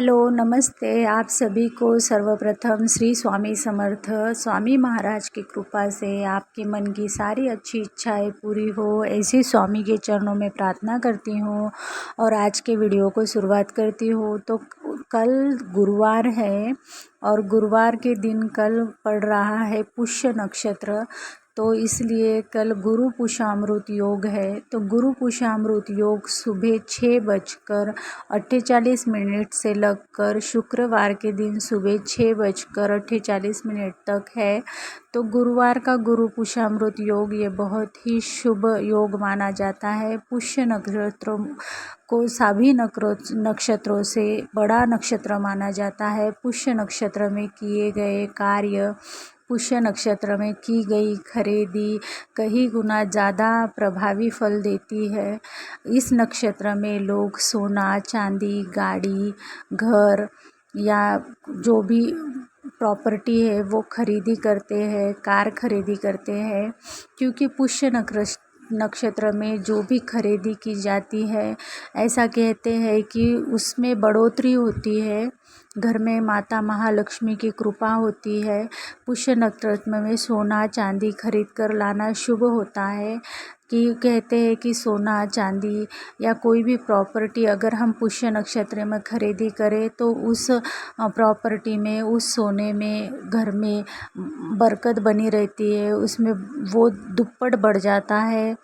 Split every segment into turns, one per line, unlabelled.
Hello नमस्ते आप सभी को। सर्वप्रथम श्री स्वामी समर्थ स्वामी महाराज की कृपा से आपके मन की सारी अच्छी इच्छाएं पूरी हो, ऐसी स्वामी के चरणों में प्रार्थना करती हूँ। और आज के वीडियो को शुरुआत करती हूँ। तो कल गुरुवार है और गुरुवार के दिन कल पड़ रहा है पुष्य नक्षत्र, तो इसलिए कल गुरु पुष्यामृत योग है। तो गुरु पुष्यामृत योग सुबह 6:48 से लगकर शुक्रवार के दिन सुबह 6:48 तक है। तो गुरुवार का गुरु पुष्यामृत योग ये बहुत ही शुभ योग माना जाता है। पुष्य नक्षत्रों को सभी नक्षत्रों से बड़ा नक्षत्र माना जाता है। पुष्य नक्षत्र में किए गए कार्य, पुष्य नक्षत्र में की गई खरीदी कई गुना ज़्यादा प्रभावी फल देती है। इस नक्षत्र में लोग सोना, चांदी, गाड़ी, घर या जो भी प्रॉपर्टी है वो खरीदी करते हैं, कार खरीदी करते हैं, क्योंकि पुष्य नक्षत्र में जो भी खरीदी की जाती है, ऐसा कहते हैं कि उसमें बढ़ोतरी होती है, घर में माता महालक्ष्मी की कृपा होती है। पुष्य नक्षत्र में सोना चांदी खरीद कर लाना शुभ होता है। कि कहते हैं कि सोना चांदी या कोई भी प्रॉपर्टी अगर हम पुष्य नक्षत्र में खरीदी करें तो उस प्रॉपर्टी में, उस सोने में, घर में बरकत बनी रहती है, उसमें वो दुप्पट बढ़ जाता है।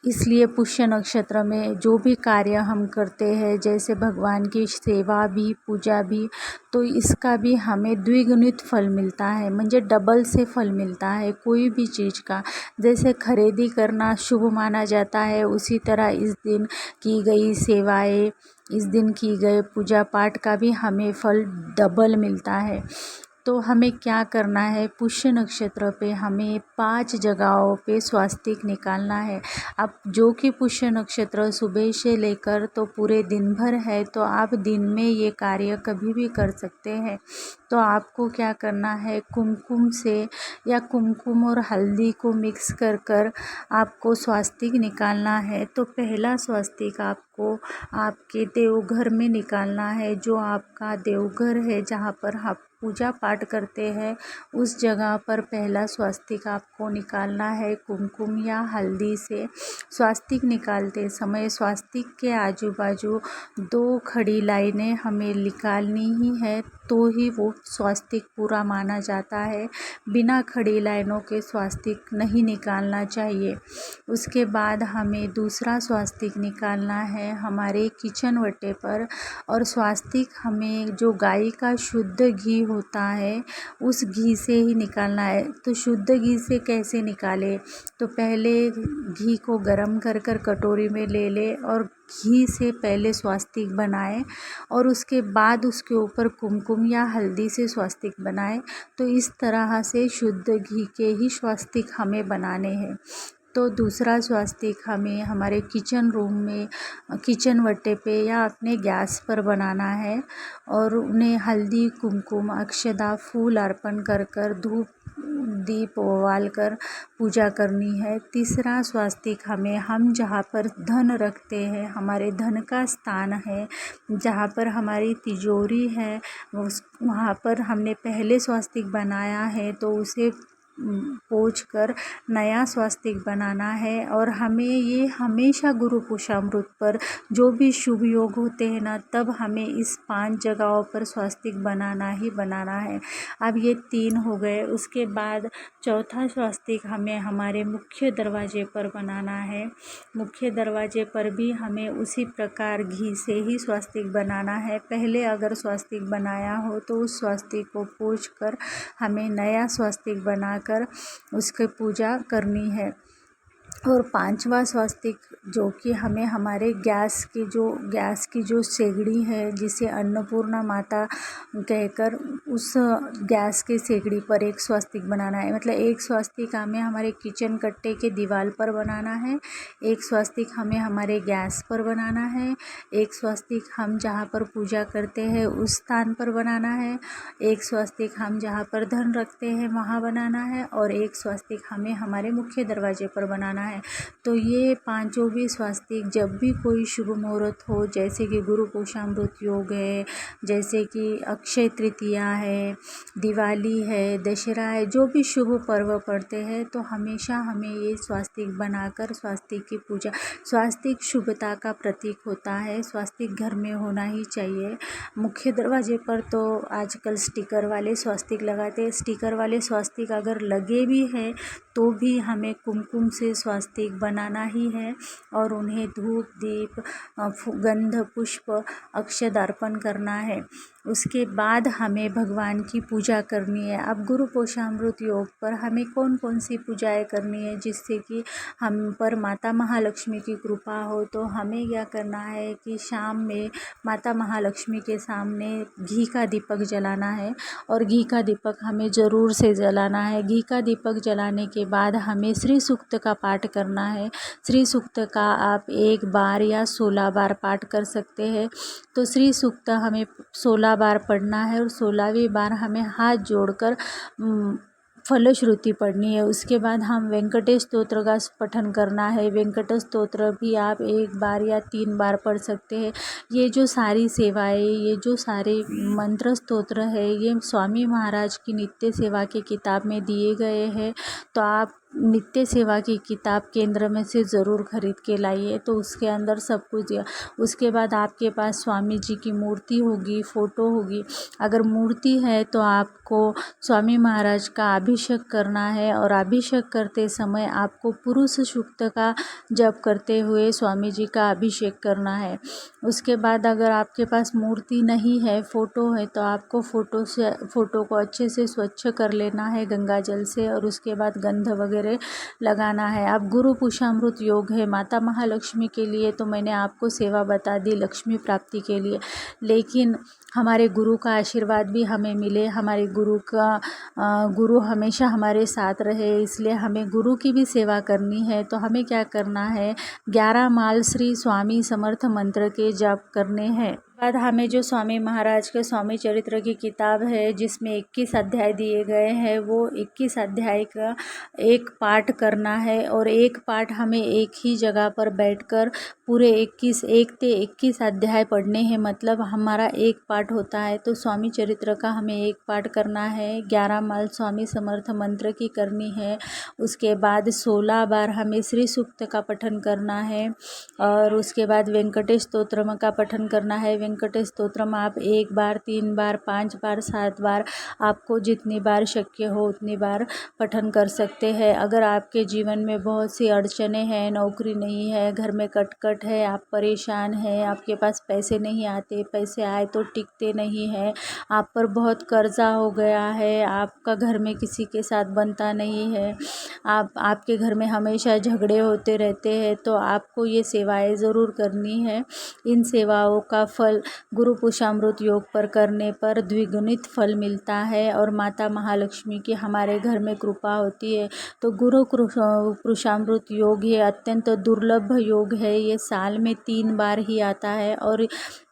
इसलिए पुष्य नक्षत्र में जो भी कार्य हम करते हैं, जैसे भगवान की सेवा भी, पूजा भी, तो इसका भी हमें द्विगुणित फल मिलता है, म्हणजे डबल से फल मिलता है कोई भी चीज़ का। जैसे खरीदी करना शुभ माना जाता है, उसी तरह इस दिन की गई सेवाएं, इस दिन की गए पूजा पाठ का भी हमें फल डबल मिलता है। तो हमें क्या करना है, पुष्य नक्षत्र पे हमें 5 जगहों पे स्वास्तिक निकालना है। अब जो कि पुष्य नक्षत्र सुबह से लेकर तो पूरे दिन भर है, तो आप दिन में ये कार्य कभी भी कर सकते हैं। तो आपको क्या करना है, कुमकुम से या कुमकुम और हल्दी को मिक्स कर कर आपको स्वास्तिक निकालना है। तो पहला स्वास्तिक आपको आपके देवघर में निकालना है। जो आपका देवघर है, जहाँ पर आप पूजा पाठ करते हैं, उस जगह पर पहला स्वास्तिक आपको निकालना है कुमकुम या हल्दी से। स्वास्तिक निकालते समय स्वास्तिक के आजू बाजू 2 खड़ी लाइनें हमें निकालनी ही है, तो ही वो स्वास्तिक पूरा माना जाता है। बिना खड़ी लाइनों के स्वास्तिक नहीं निकालना चाहिए। उसके बाद हमें दूसरा स्वास्तिक निकालना है हमारे किचन वट्टे पर, और स्वास्तिक हमें जो गाय का शुद्ध घी होता है उस घी से ही निकालना है। तो शुद्ध घी से कैसे निकाले, तो पहले घी को गरम कर कर कटोरी में ले ले और घी से पहले स्वास्तिक बनाएं, और उसके बाद उसके ऊपर कुमकुम या हल्दी से स्वास्तिक बनाएं। तो इस तरह से शुद्ध घी के ही स्वास्तिक हमें बनाने हैं। तो दूसरा स्वास्तिक हमें हमारे किचन रूम में, किचन वट्टे पे या अपने गैस पर बनाना है, और उन्हें हल्दी, कुमकुम, अक्षदा, फूल अर्पण कर कर, धूप दीप उबाल कर पूजा करनी है। तीसरा स्वास्तिक हमें, हम जहाँ पर धन रखते हैं, हमारे धन का स्थान है, जहाँ पर हमारी तिजोरी है, वहाँ पर हमने पहले स्वास्तिक बनाया है, तो उसे पोंछ कर नया स्वास्तिक बनाना है। और हमें ये हमेशा गुरु पुष्यामृत पर जो भी शुभ योग होते हैं ना, तब हमें इस 5 जगहों पर स्वास्तिक बनाना ही बनाना है। अब ये 3 हो गए। उसके बाद चौथा स्वास्तिक हमें हमारे मुख्य दरवाजे पर बनाना है। मुख्य दरवाजे पर भी हमें उसी प्रकार घी से ही स्वास्तिक बनाना है। पहले अगर स्वास्तिक बनाया हो तो उस स्वास्तिक को पोंछ कर हमें नया स्वास्तिक बनाकर उसकी पूजा करनी है। और 5वां स्वास्तिक जो कि हमें हमारे गैस की जो सेगड़ी है, जिसे अन्नपूर्णा माता कहकर, उस गैस की सेगड़ी पर एक स्वास्तिक बनाना है। मतलब एक स्वास्तिक हमें हमारे किचन कट्टे के दीवार पर बनाना है, एक स्वास्तिक हमें हमारे गैस पर बनाना है, एक स्वास्तिक हम जहाँ पर पूजा करते हैं उस स्थान पर बनाना है, एक स्वास्तिक हम जहाँ पर धन रखते हैं वहाँ बनाना है, और एक स्वास्तिक हमें हमारे मुख्य दरवाजे पर बनाना है। है। तो ये पांचों भी स्वास्तिक जब भी कोई शुभ मुहूर्त हो, जैसे कि गुरु पुषामृत योग है, जैसे कि अक्षय तृतीया है, दिवाली है, दशहरा है, जो भी शुभ पर्व पड़ते हैं तो हमेशा हमें ये स्वास्तिक बनाकर स्वास्तिक की पूजा, स्वास्तिक शुभता का प्रतीक होता है, स्वास्तिक घर में होना ही चाहिए। मुख्य दरवाजे पर तो आजकल स्टिकर वाले स्वास्तिक लगाते हैं, स्टिकर वाले स्वास्तिक अगर लगे भी हैं तो भी हमें कुमकुम से स्वास्तिक बनाना ही है और उन्हें धूप दीप गंध पुष्प अक्षत अर्पण करना है। उसके बाद हमें भगवान की पूजा करनी है। अब गुरु पुषामृत योग पर हमें कौन कौन सी पूजाएं करनी है जिससे कि हम पर माता महालक्ष्मी की कृपा हो। तो हमें क्या करना है कि शाम में माता महालक्ष्मी के सामने घी का दीपक जलाना है और घी का दीपक हमें ज़रूर से जलाना है। घी का दीपक जलाने के बाद हमें श्री सूक्त का पाठ करना है। श्री सूक्त का आप 1 बार या 16 बार पाठ कर सकते हैं। तो श्री सूक्त हमें 16 बार पढ़ना है और 16वीं बार हमें हाथ जोड़कर फलश्रुति पढ़नी है। उसके बाद हम वेंकटेश स्तोत्र का पठन करना है। वेंकटेश स्तोत्र भी आप 1 बार या 3 बार पढ़ सकते हैं। ये जो सारी सेवाएं, ये जो सारे मंत्र स्तोत्र है, ये स्वामी महाराज की नित्य सेवा की किताब में दिए गए हैं। तो आप नित्य सेवा की किताब केंद्र में से ज़रूर खरीद के लाइए, तो उसके अंदर सब कुछ दिया। उसके बाद आपके पास स्वामी जी की मूर्ति होगी, फ़ोटो होगी। अगर मूर्ति है तो आपको स्वामी महाराज का अभिषेक करना है और अभिषेक करते समय आपको पुरुष सूक्त का जप करते हुए स्वामी जी का अभिषेक करना है। उसके बाद अगर आपके पास मूर्ति नहीं है, फ़ोटो है, तो आपको फ़ोटो को अच्छे से स्वच्छ कर लेना है गंगा जल से और उसके बाद गंध वगैरह लगाना है। अब गुरु पुषामृत योग है माता महालक्ष्मी के लिए, तो मैंने आपको सेवा बता दी लक्ष्मी प्राप्ति के लिए, लेकिन हमारे गुरु का आशीर्वाद भी हमें मिले, हमारे गुरु हमेशा हमारे साथ रहे, इसलिए हमें गुरु की भी सेवा करनी है। तो हमें क्या करना है, 11 माल श्री स्वामी समर्थ मंत्र के जाप करने हैं। बाद हमें जो स्वामी महाराज के स्वामी चरित्र की किताब है जिसमें 21 अध्याय दिए गए हैं, वो 21 अध्याय का एक पाठ करना है और एक पाठ हमें एक ही जगह पर बैठकर पूरे 1 से 21 अध्याय पढ़ने हैं। मतलब हमारा एक पाठ होता है, तो स्वामी चरित्र का हमें एक पाठ करना है। 11 माल स्वामी समर्थ मंत्र की करनी है। उसके बाद 16 बार हमें श्री सूक्त का पठन करना है और उसके बाद वेंकटेश स्तोत्र का पठन करना है। वेंकटेश स्तोत्र में आप 1 बार, 3 बार, 5 बार, 7 बार, आपको जितनी बार शक्य हो उतनी बार पठन कर सकते हैं। अगर आपके जीवन में बहुत सी अड़चने हैं, नौकरी नहीं है, घर में कटकट है, आप परेशान हैं, आपके पास पैसे नहीं आते, पैसे आए तो टिकते नहीं हैं, आप पर बहुत कर्जा हो गया है, आपका घर में किसी के साथ बनता नहीं है, आपके घर में हमेशा झगड़े होते रहते हैं, तो आपको ये सेवाएं ज़रूर करनी है। इन सेवाओं का फल गुरु पुषामृत योग पर करने पर द्विगुणित फल मिलता है और माता महालक्ष्मी की हमारे घर में कृपा होती है। तो गुरु पुषामृत योग ये अत्यंत दुर्लभ योग है। ये साल में 3 बार ही आता है और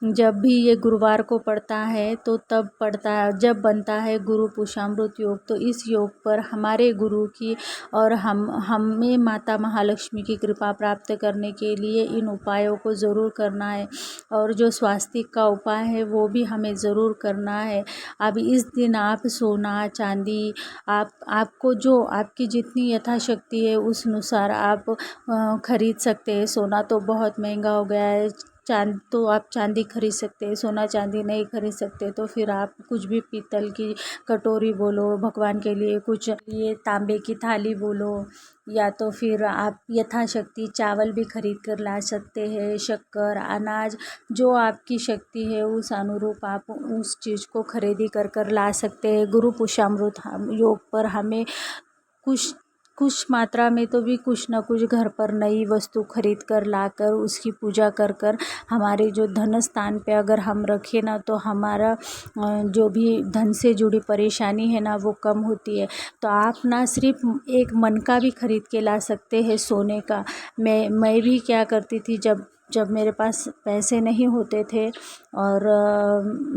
जब भी ये गुरुवार को पड़ता है तो तब पड़ता है जब बनता है गुरु पुषामृत योग। तो इस योग पर हमारे गुरु की और हमें माता महालक्ष्मी की कृपा प्राप्त करने के लिए इन उपायों को ज़रूर करना है और जो स्वास्तिक का उपाय है वो भी हमें ज़रूर करना है। अब इस दिन आप सोना चांदी आपको जो आपकी जितनी यथाशक्ति है उस अनुसार आप खरीद सकते हैं। सोना तो बहुत महंगा हो गया है, तो आप चांदी खरीद सकते हैं। सोना चांदी नहीं खरीद सकते तो फिर आप कुछ भी पीतल की कटोरी बोलो, भगवान के लिए कुछ ये तांबे की थाली बोलो, या तो फिर आप यथाशक्ति चावल भी खरीद कर ला सकते हैं, शक्कर, अनाज, जो आपकी शक्ति है उस अनुरूप आप उस चीज़ को खरीदी कर ला सकते हैं। गुरु पुषामृत योग पर हमें कुछ मात्रा में तो भी कुछ ना कुछ घर पर नई वस्तु खरीद कर लाकर उसकी पूजा कर हमारे जो धन स्थान पे अगर हम रखें ना तो हमारा जो भी धन से जुड़ी परेशानी है ना वो कम होती है। तो आप ना सिर्फ एक मन का भी खरीद के ला सकते हैं सोने का। मैं भी क्या करती थी, जब जब मेरे पास पैसे नहीं होते थे और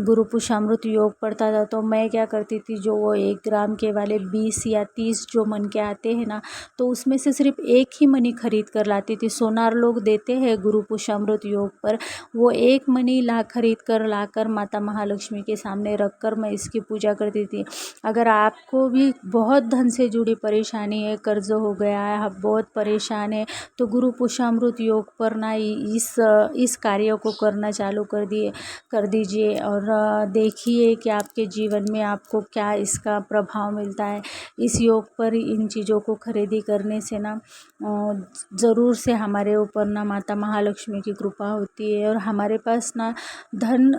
गुरु पुषामृत योग पढ़ता था तो मैं क्या करती थी, जो वो 1 ग्राम के वाले 20 या 30 जो मन के आते हैं ना, तो उसमें से सिर्फ एक ही मनी खरीद कर लाती थी। सोनार लोग देते हैं गुरु पुषामृत योग पर, वो एक मनी खरीद कर लाकर माता महालक्ष्मी के सामने रख कर मैं इसकी पूजा करती थी। अगर आपको भी बहुत धन से जुड़ी परेशानी है, कर्ज हो गया है, आप बहुत परेशान है, तो गुरु पुषामृत योग पर ना इस कार्य को करना चालू कर दीजिए और देखिए कि आपके जीवन में आपको क्या इसका प्रभाव मिलता है। इस योग पर इन चीज़ों को खरीदी करने से ना ज़रूर से हमारे ऊपर ना माता महालक्ष्मी की कृपा होती है और हमारे पास ना धन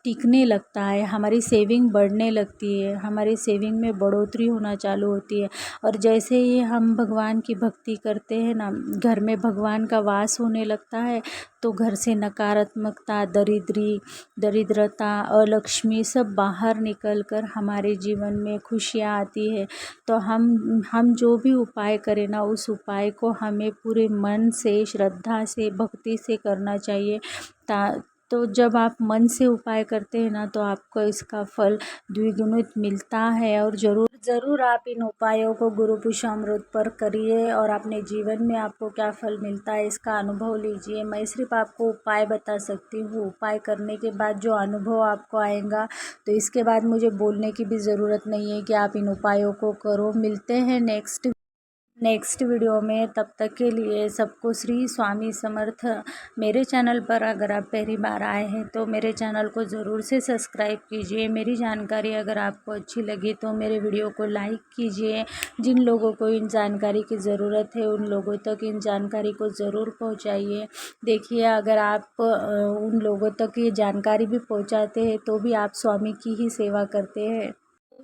टिकने लगता है, हमारी सेविंग बढ़ने लगती है, हमारी सेविंग में बढ़ोतरी होना चालू होती है। और जैसे ही हम भगवान की भक्ति करते हैं ना, घर में भगवान का वास होने लगता है, तो घर से नकारात्मकता, दरिद्रता, अलक्ष्मी सब बाहर निकल कर हमारे जीवन में खुशियाँ आती है। तो हम जो भी उपाय करें ना, उस उपाय को हमें पूरे मन से, श्रद्धा से, भक्ति से करना चाहिए। तो जब आप मन से उपाय करते हैं ना, तो आपको इसका फल द्विगुणित मिलता है। और ज़रूर आप इन उपायों को गुरु पुषामृत पर करिए और अपने जीवन में आपको क्या फल मिलता है इसका अनुभव लीजिए। मैं सिर्फ आपको उपाय बता सकती हूँ, उपाय करने के बाद जो अनुभव आपको आएगा, तो इसके बाद मुझे बोलने की भी ज़रूरत नहीं है कि आप इन उपायों को करो। मिलते हैं नेक्स्ट वीडियो में, तब तक के लिए सबको श्री स्वामी समर्थ। मेरे चैनल पर अगर आप पहली बार आए हैं तो मेरे चैनल को ज़रूर से सब्सक्राइब कीजिए। मेरी जानकारी अगर आपको अच्छी लगी तो मेरे वीडियो को लाइक कीजिए। जिन लोगों को इन जानकारी की ज़रूरत है उन लोगों तक इन जानकारी को ज़रूर पहुंचाइए। देखिए, अगर आप उन लोगों तक ये जानकारी भी पहुंचाते हैं तो भी आप स्वामी की ही सेवा करते हैं,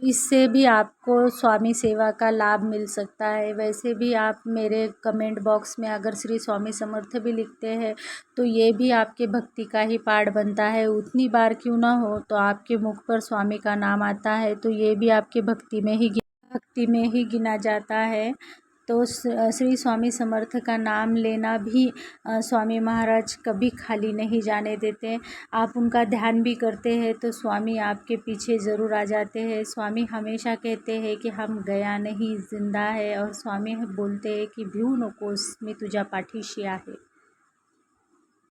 इससे भी आपको स्वामी सेवा का लाभ मिल सकता है। वैसे भी आप मेरे कमेंट बॉक्स में अगर श्री स्वामी समर्थ भी लिखते हैं तो ये भी आपके भक्ति का ही पार्ट बनता है। उतनी बार क्यों ना हो, तो आपके मुख पर स्वामी का नाम आता है तो ये भी आपके भक्ति में ही गिना जाता है। तो श्री स्वामी समर्थ का नाम लेना भी स्वामी महाराज कभी खाली नहीं जाने देते। आप उनका ध्यान भी करते हैं तो स्वामी आपके पीछे ज़रूर आ जाते हैं। स्वामी हमेशा कहते हैं कि हम गया नहीं, जिंदा है, और स्वामी बोलते हैं कि भिऊ नकोस मी तुझ्या पाठीशी आहे।